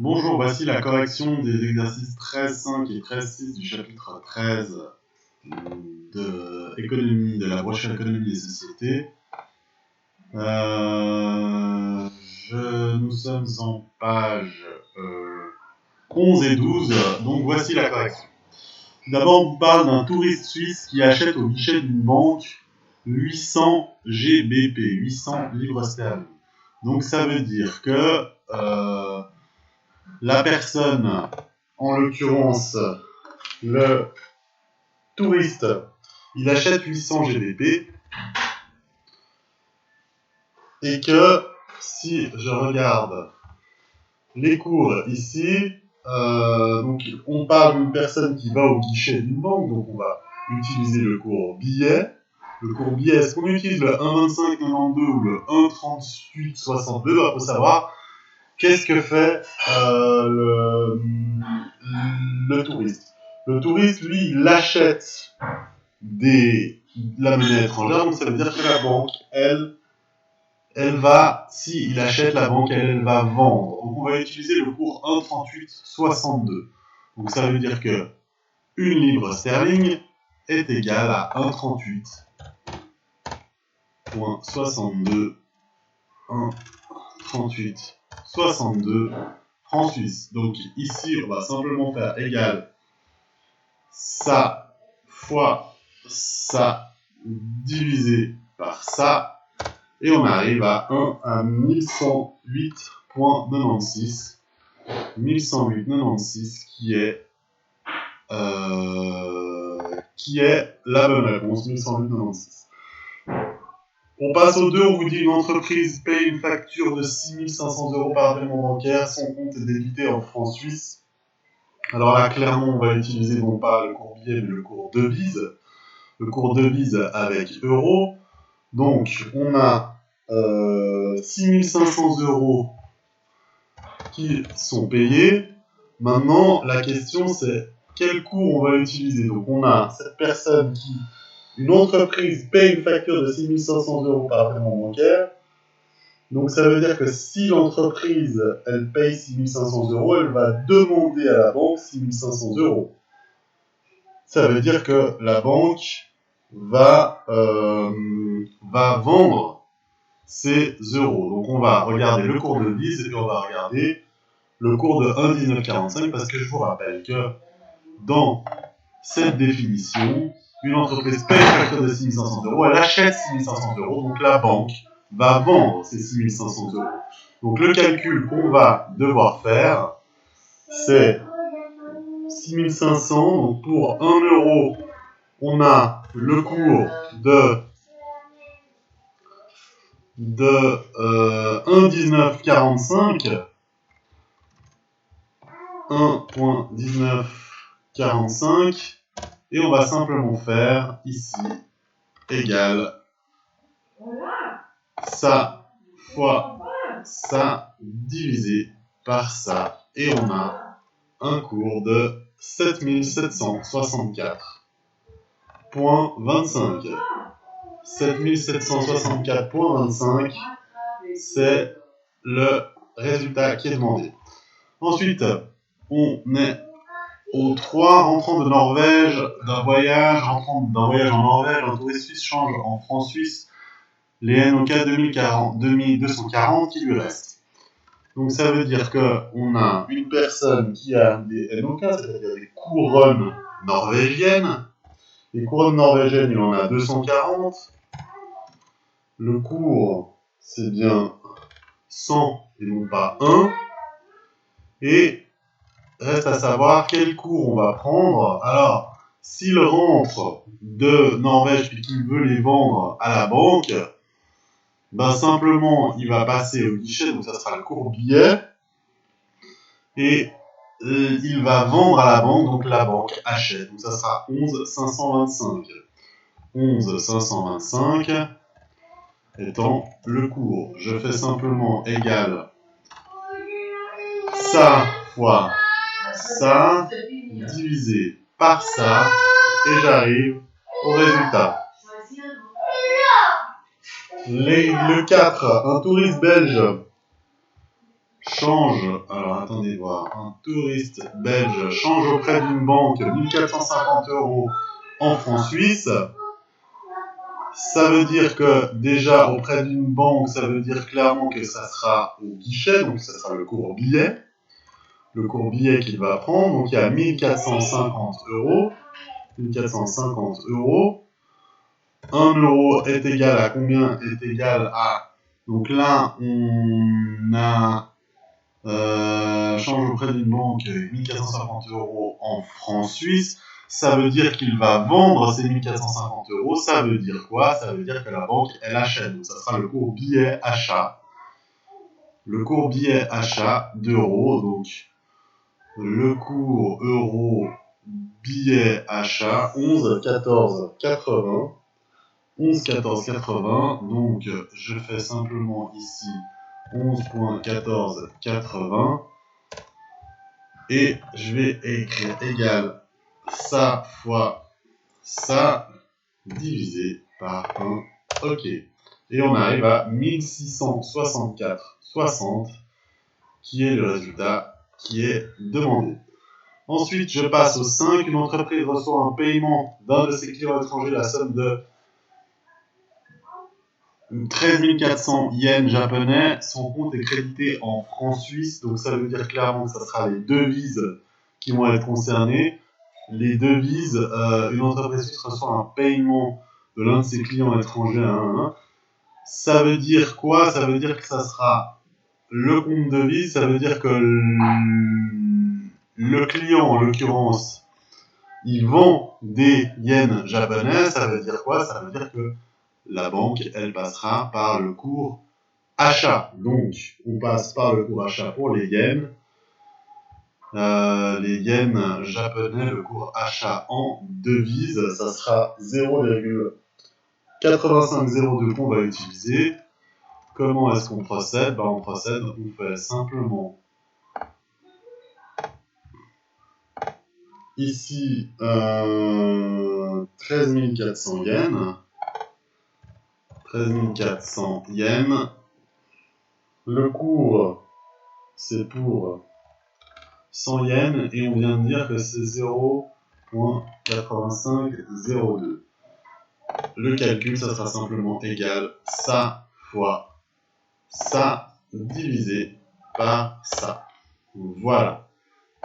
Bonjour, voici la correction des exercices 13.5 et 13.6 du chapitre 13 de économie, de la brochure économie et société. Nous sommes en page 11 et 12, donc voici la correction. D'abord, on vous parle d'un touriste suisse qui achète au guichet d'une banque 800 GBP, 800 livres sterling. Donc ça veut dire que la personne, en l'occurrence le touriste, il achète 800 GBP et que si je regarde les cours ici, donc on parle d'une personne qui va au guichet d'une banque, donc on va utiliser le cours billet. Le cours billet, est-ce qu'on utilise le 1,25,92 ou le 1,38,62? Il faut savoir qu'est-ce que fait le touriste. Le touriste, lui, il achète la monnaie étrangère, donc ça veut dire que la banque, elle va, s'il achète, la banque, elle va vendre. Donc on va utiliser le cours 1,38,62. Donc ça veut dire que 1 livre sterling est égale à 1,38,62. 1,38,62 francs suisses. Donc ici, on va simplement faire égal ça fois ça divisé par ça. Et on arrive à 1 à 1108,96. 1108,96 qui est la bonne réponse, 1108,96. On passe au 2, on vous dit une entreprise paye une facture de 6500 € par paiement bancaire, son compte est débité en francs suisses. Alors là, clairement, on va utiliser non pas le cours billet, mais le cours devise. Le cours devise avec euros. Donc, on a 6500 € qui sont payés. Maintenant, la question, c'est quel cours on va utiliser. Donc, on a cette personne qui... Une entreprise paye une facture de 6500 € par paiement bancaire. Donc, ça veut dire que si l'entreprise, elle paye 6500 €, elle va demander à la banque 6500 €. Ça veut dire que la banque va vendre ces euros. Donc, on va regarder le cours de devise et puis on va regarder le cours de 1,1945 parce que je vous rappelle que dans cette définition, une entreprise paye une facture de 6500 €, elle achète 6500 €, donc la banque va vendre ces 6500 €. Donc le calcul qu'on va devoir faire, c'est 6500, donc pour 1 €, on a le cours de 1,1945, 1,1945, et on va simplement faire ici égal ça fois ça divisé par ça, et on a un cours de 7764,25. 7764,25, c'est le résultat qui est demandé. Ensuite, on est au 3, rentrant de Norvège, d'un voyage en Norvège, un touriste suisse change en francs suisses les NOK 2240 qui lui restent. Donc ça veut dire qu'on a une personne qui a des NOK, c'est-à-dire des couronnes norvégiennes. Les couronnes norvégiennes, il en a 240. Le cours, c'est bien 100 et non pas 1. Et reste à savoir quel cours on va prendre. Alors, s'il rentre de Norvège et qu'il veut les vendre à la banque, ben simplement, il va passer au guichet, donc ça sera le cours billet. Et il va vendre à la banque, donc la banque achète. Donc ça sera 11,525. 11,525 étant le cours. Je fais simplement égal ça fois ça divisé par ça et j'arrive au résultat. Le 4, un touriste belge change, alors attendez voir, un touriste belge change auprès d'une banque 1450 € en francs suisses, ça veut dire que déjà auprès d'une banque, ça veut dire clairement que ça sera au guichet, donc ça sera le cours billet qu'il va prendre, donc il y a 1450 €. 1450 €. 1 euro est égal à combien? Est égal à... Donc là, on a change auprès d'une banque 1450 € en francs suisses. Ça veut dire qu'il va vendre ces 1450 €. Ça veut dire quoi? Ça veut dire que la banque, elle achète. Donc ça sera le cours billet achat. Le cours billet achat d'euros. Donc le cours euro billet achat 11,14,80. 11,14,80. Donc je fais simplement ici 11,14,80. Et je vais écrire égal ça fois ça divisé par 1. OK. Et on arrive à 1664,60 qui est le résultat qui est demandé. Ensuite, je passe au 5. Une entreprise reçoit un paiement d'un de ses clients étrangers la somme de 13 400 yens japonais. Son compte est crédité en francs suisses, donc ça veut dire clairement que ça sera les devises qui vont être concernées. Les devises, une entreprise suisse reçoit un paiement de l'un de ses clients étrangers à 1. Ça veut dire quoi? Ça veut dire que ça sera le compte devise, ça veut dire que le client, en l'occurrence, il vend des yens japonais. Ça veut dire quoi? Ça veut dire que la banque, elle passera par le cours achat. Donc, on passe par le cours achat pour les yens. Les yens japonais, le cours achat en devise, ça sera 0,8502 qu'on va utiliser. Comment est-ce qu'on procède? On procède, on fait simplement ici 13 400 yens. 13 400 yens. Le cours, c'est pour 100 yens et on vient de dire que c'est 0,8502. Le calcul, ça sera simplement égal ça fois ça divisé par ça. Voilà.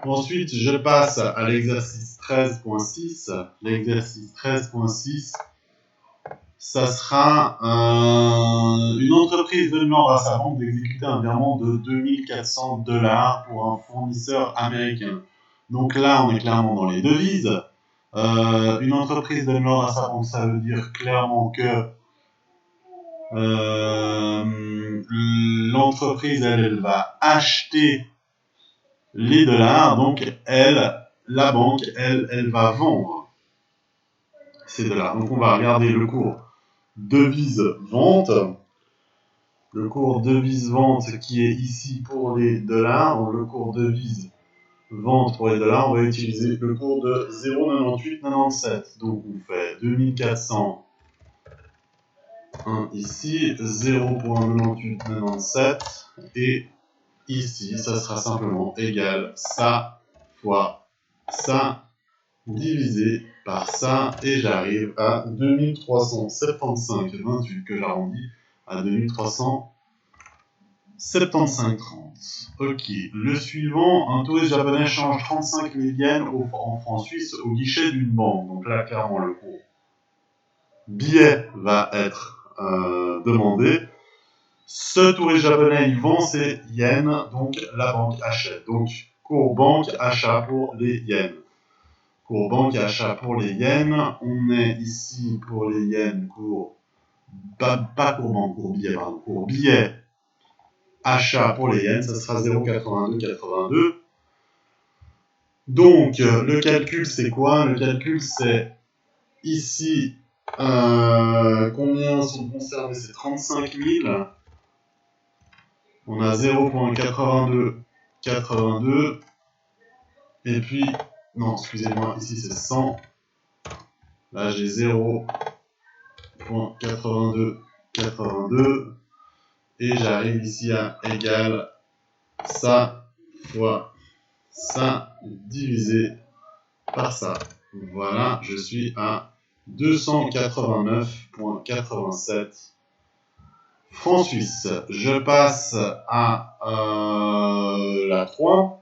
Ensuite, je passe à l'exercice 13.6. L'exercice 13.6, ça sera une entreprise demande à sa banque d'exécuter un virement de 2400 $ pour un fournisseur américain. Donc là, on est clairement dans les devises. Une entreprise demande à sa banque, ça veut dire clairement que l'entreprise, elle va acheter les dollars, donc la banque, elle va vendre ces dollars. Donc on va regarder le cours devise-vente. Le cours devise-vente qui est ici pour les dollars. Donc le cours devise-vente pour les dollars, on va utiliser le cours de 0,9897. Donc on fait 2400 ici, 0,9897 et ici, ça sera simplement égal ça fois ça divisé par ça et j'arrive à 2375,28 que j'arrondis à 2375,30. Ok, le suivant, un touriste japonais change 35 000 yens en francs suisses au guichet d'une banque. Donc là, clairement, le cours billet va être demandé. Ce touriste japonais, il vend ses yens, donc la banque achète. Donc, cours banque achat pour les yens. Cours banque achat pour les yens. On est ici pour les yens, cours, pas cours banque, cours billet, pardon. Cours billet achat pour les yens, ça sera 0,8282. Donc, le calcul, c'est quoi? Le calcul, c'est ici, combien sont concernés? C'est 35 000. On a 0,8282. Et puis, non, excusez-moi, ici c'est 100. Là, j'ai 0,8282. Et j'arrive ici à égal ça fois ça divisé par ça. Voilà, je suis à 289,87 francs suisses. Je passe à la 3.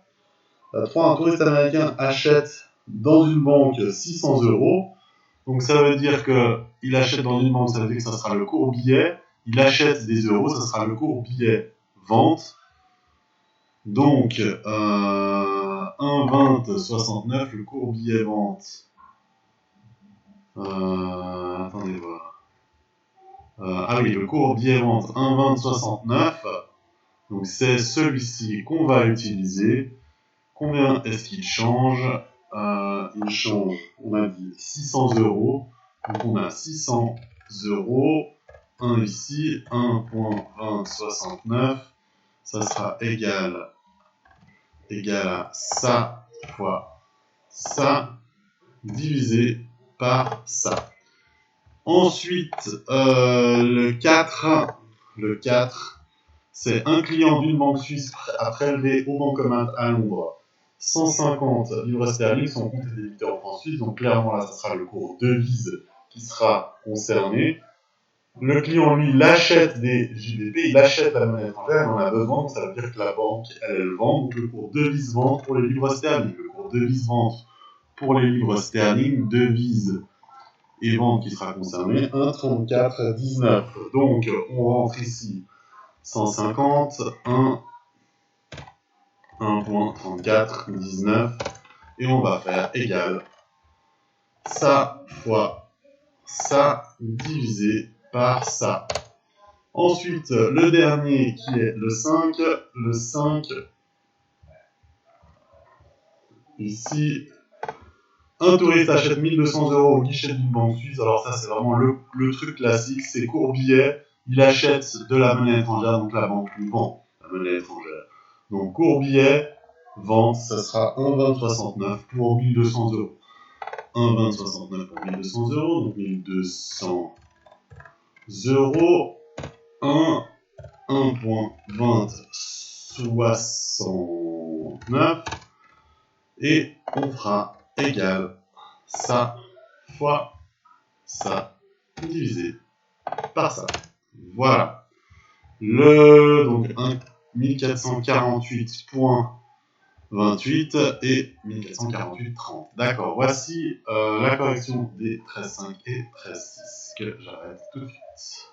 La 3, un touriste américain achète dans une banque 600 €. Donc ça veut dire qu'il achète dans une banque, ça veut dire que ça sera le cours billet. Il achète des euros, ça sera le cours billet vente. Donc 1,2069, le cours billet vente. Attendez voir. Ah oui, le cours billet vente 1,2069. Donc c'est celui-ci qu'on va utiliser. Combien est-ce qu'il change? Il change, on a dit 600 €. Donc on a 600 €. 1 ici, 1,2069. Ça sera égal à ça fois ça divisé par ça. Ensuite, le 4, c'est un client d'une banque suisse a prélevé au bancomat à Londres 150 livres sterling, son compte est débité en francs suisses, donc clairement là, ça sera le cours devise qui sera concerné. Le client, lui, il achète des JBP, il achète la monnaie étrangère, il en a besoin, donc ça veut dire que la banque, elle vend, donc le cours devise-vente pour les livres sterling. Le cours devise-vente pour les livres sterling, devise et vente qui sera concerné, 1,3419. Donc, on rentre ici 150, 1,3419, et on va faire égal ça fois ça divisé par ça. Ensuite, le dernier qui est le 5. Le 5, ici, un touriste achète 1200 € au guichet d'une banque suisse. Alors ça, c'est vraiment le truc classique, c'est court billet. Il achète de la monnaie étrangère, donc la banque lui vend la monnaie étrangère. Donc court billet, vente, ça sera 1,2069 pour 1200 €. 1,2069 pour 1200 €, donc 1200 €. 1,2069 et on fera égal ça fois ça divisé par ça. Voilà. Donc 1448,28 et 1448,30. D'accord, voici la correction des 13,5 et 13,6 que j'arrête tout de suite.